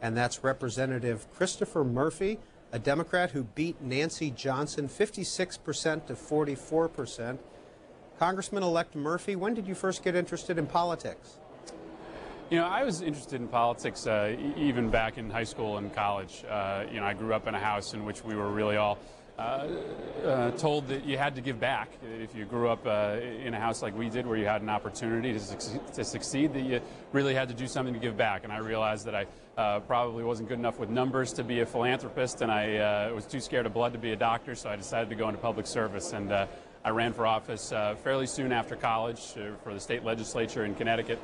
and that's Representative Christopher Murphy, a Democrat who beat Nancy Johnson 56% to 44%. Congressman-elect Murphy, when did you first get interested in politics? You know, I was interested in politics even back in high school and college. You know, I grew up in a house in which we were really all told that you had to give back. If you grew up in a house like we did, where you had an opportunity to succeed, that you really had to do something to give back. And I realized that I probably wasn't good enough with numbers to be a philanthropist, and I was too scared of blood to be a doctor, so I decided to go into public service. And I ran for office fairly soon after college for the state legislature in Connecticut.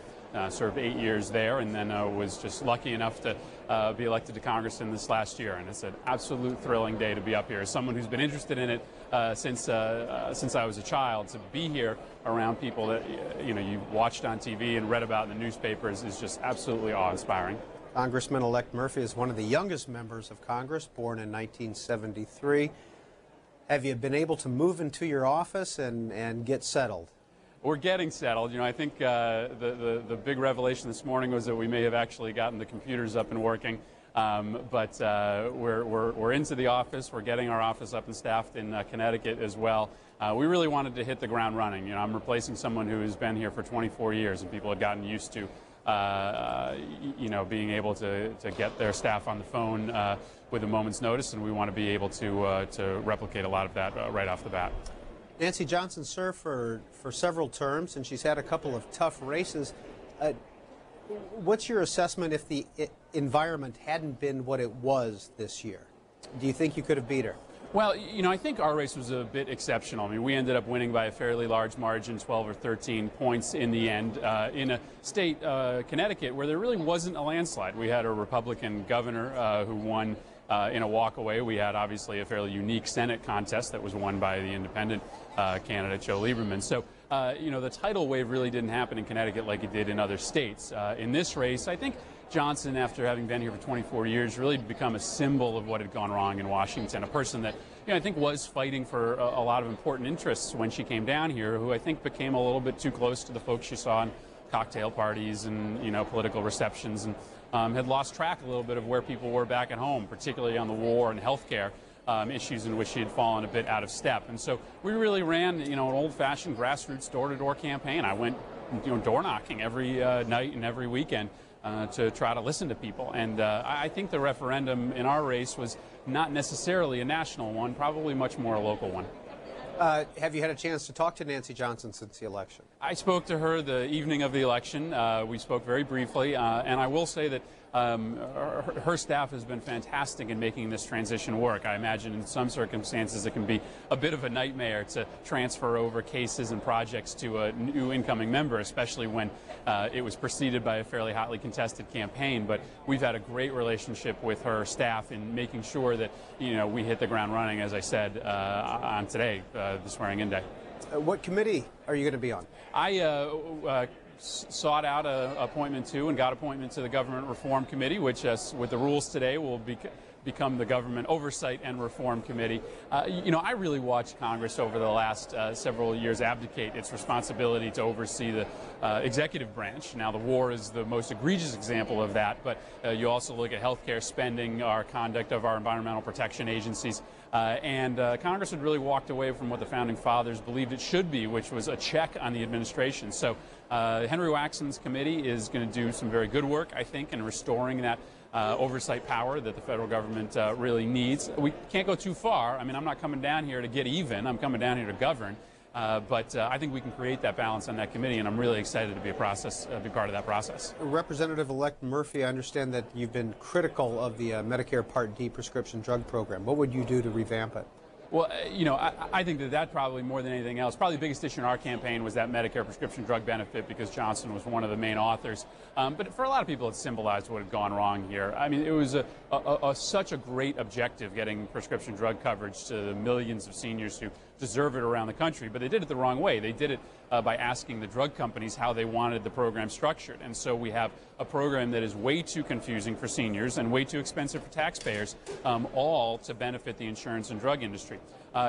Served 8 years there, and then was just lucky enough to be elected to Congress in this last year. And it's an absolute thrilling day to be up here. As someone who's been interested in it since I was a child, to be here around people that you know you watched on TV and read about in the newspapers is just absolutely awe-inspiring. Congressman-elect Murphy is one of the youngest members of Congress, born in 1973. Have you been able to move into your office and get settled? We're getting settled. You know, I think the big revelation this morning was that we may have actually gotten the computers up and working. But we're into the office. We're getting our office up and staffed in Connecticut as well. We really wanted to hit the ground running. You know, I'm replacing someone who has been here for 24 years, and people had gotten used to, you know, being able to get their staff on the phone with a moment's notice, and we want to be able to replicate a lot of that right off the bat. Nancy Johnson served for several terms, and she's had a couple of tough races. What's your assessment if the environment hadn't been what it was this year? Do you think you could have beat her? Well, you know, I think our race was a bit exceptional. I mean, we ended up winning by a fairly large margin, 12 or 13 points in the end, in a state, Connecticut, where there really wasn't a landslide. We had a Republican governor who won in a walkaway. We had obviously a fairly unique Senate contest that was won by the independent candidate, Joe Lieberman. So, you know, the tidal wave really didn't happen in Connecticut like it did in other states. In this race, I think Johnson, after having been here for 24 years, really become a symbol of what had gone wrong in Washington, a person that, you know, I think was fighting for a lot of important interests when she came down here, who I think became a little bit too close to the folks she saw in cocktail parties and, you know, political receptions, and had lost track a little bit of where people were back at home, particularly on the war and health care issues in which she had fallen a bit out of step. And so we really ran, you know, an old-fashioned grassroots door-to-door campaign. I went, you know, door knocking every night and every weekend to try to listen to people. And I think the referendum in our race was not necessarily a national one, probably much more a local one. Have you had a chance to talk to Nancy Johnson since the election? I spoke to her the evening of the election. We spoke very briefly, and I will say that her staff has been fantastic in making this transition work. I imagine in some circumstances it can be a bit of a nightmare to transfer over cases and projects to a new incoming member, especially when it was preceded by a fairly hotly contested campaign. But we've had a great relationship with her staff in making sure that, you know, we hit the ground running, as I said, on today, the swearing-in day. What committee are you going to be on? I sought out an appointment to and got appointment to the Government Reform Committee, which, with the rules today, will become the Government Oversight and Reform Committee. You know, I really watched Congress over the last several years abdicate its responsibility to oversee the executive branch. Now, the war is the most egregious example of that, but you also look at health care spending, our conduct of our environmental protection agencies, and Congress had really walked away from what the Founding Fathers believed it should be, which was a check on the administration. So Henry Waxman's committee is going to do some very good work, I think, in restoring that oversight power that the federal government really needs. We can't go too far. I mean, I'm not coming down here to get even. I'm coming down here to govern. But I think we can create that balance on that committee, and I'm really excited to be be part of that process. Representative-elect Murphy, I understand that you've been critical of the Medicare Part D prescription drug program. What would you do to revamp it? Well, you know, I think that probably more than anything else, probably the biggest issue in our campaign was that Medicare prescription drug benefit, because Johnson was one of the main authors. But for a lot of people, it symbolized what had gone wrong here. I mean, it was such a great objective, getting prescription drug coverage to the millions of seniors who deserve it around the country. But they did it the wrong way. They did it by asking the drug companies how they wanted the program structured. And so we have a program that is way too confusing for seniors and way too expensive for taxpayers, all to benefit the insurance and drug industry.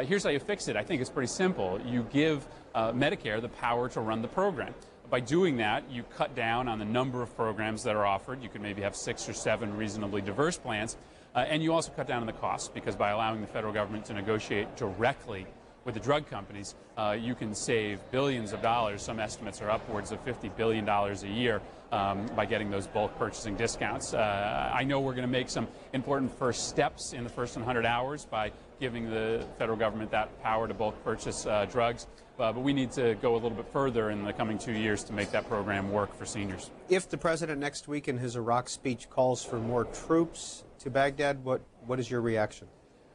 Here's how you fix it. I think it's pretty simple. You give Medicare the power to run the program. by doing that, you cut down on the number of programs that are offered. You could maybe have 6 or 7 reasonably diverse plans. And you also cut down on the costs, because by allowing the federal government to negotiate directly with the drug companies, you can save billions of dollars. Some estimates are upwards of $50 billion a year by getting those bulk purchasing discounts. I know we're going to make some important first steps in the first 100 hours by giving the federal government that power to bulk purchase drugs, but we need to go a little bit further in the coming 2 years to make that program work for seniors. If the president next week in his Iraq speech calls for more troops to Baghdad, what is your reaction?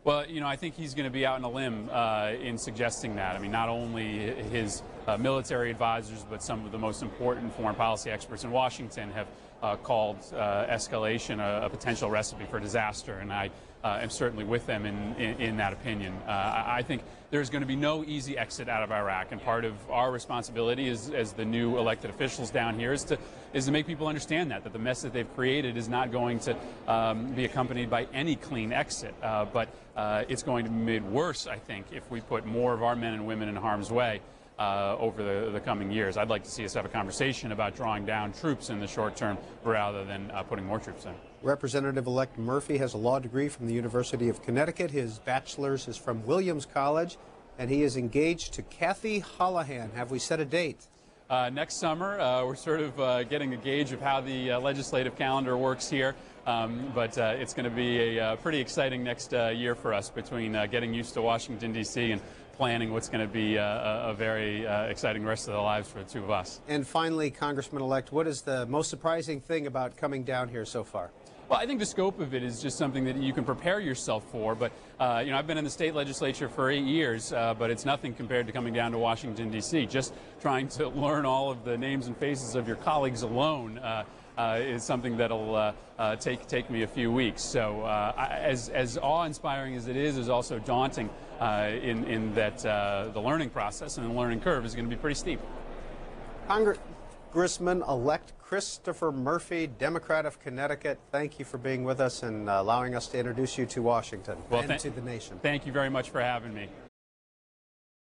Well, you know, I think he's going to be out on a limb in suggesting that. I mean, not only his military advisors, but some of the most important foreign policy experts in Washington have called escalation a potential recipe for disaster, and I am certainly with them in that opinion. I think there's going to be no easy exit out of Iraq, and part of our responsibility as the new elected officials down here is to make people understand that the mess that they've created is not going to be accompanied by any clean exit, but it's going to be made worse, I think, if we put more of our men and women in harm's way over the coming years. I'd like to see us have a conversation about drawing down troops in the short term rather than putting more troops in. Representative-elect Murphy has a law degree from the University of Connecticut. His bachelor's is from Williams College, and he is engaged to Kathy Holohan. Have we set a date? Next summer. We're sort of getting a gauge of how the legislative calendar works here, but it's going to be a pretty exciting next year for us, between getting used to Washington, D.C. and planning what's going to be a very exciting rest of the lives for the two of us. And finally, Congressman-elect, what is the most surprising thing about coming down here so far? Well, I think the scope of it is just something that you can prepare yourself for. But, you know, I've been in the state legislature for 8 years, but it's nothing compared to coming down to Washington, D.C. Just trying to learn all of the names and faces of your colleagues alone is something that'll take me a few weeks. So as awe-inspiring as it is also daunting in that the learning process and the learning curve is going to be pretty steep. Congressman-elect Christopher Murphy, Democrat of Connecticut, thank you for being with us and allowing us to introduce you to Washington and to the nation. Thank you very much for having me.